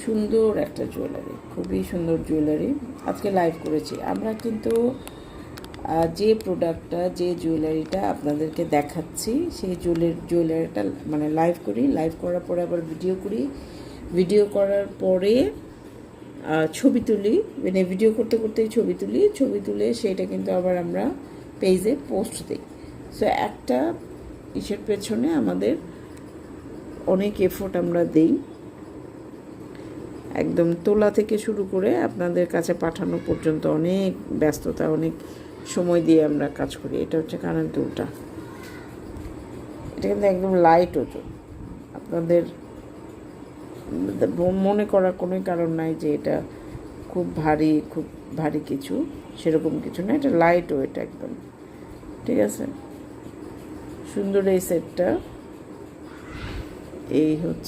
সুন্দর একটা জুয়েলারি, খুবই সুন্দর জুয়েলারি আজকে লাইভ করেছি আমরা। কিন্তু যে প্রোডাক্টটা, যে জুয়েলারিটা আপনাদেরকে দেখাচ্ছি, সেই জুয়েলারিটা মানে লাইভ করি, লাইভ করার পরে আবার ভিডিও করি, ভিডিও করার পরে ছবি তুলি, মানে ভিডিও করতে করতেই ছবি তুলে সেইটা কিন্তু আবার আমরা পেজে পোস্ট দিই। সো একটা ইসের পেছনে আমাদের অনেক এফোর্ট আমরা দিই, একদম তোলা থেকে শুরু করে আপনাদের কাছে পাঠানো পর্যন্ত অনেক ব্যস্ততা, অনেক সময় দিয়ে আমরা কাজ করি। এটা হচ্ছে কানের দুলটা, এটা কিন্তু একদম লাইট ওজন, আপনাদের মনে করার কোনো কারণ নাই যে এটা খুব ভারী কিছু, সেরকম কিছু না, এটা লাইট ওয়েট একদম। ঠিক আছে, সুন্দর এই সেটটা। এই হচ্ছে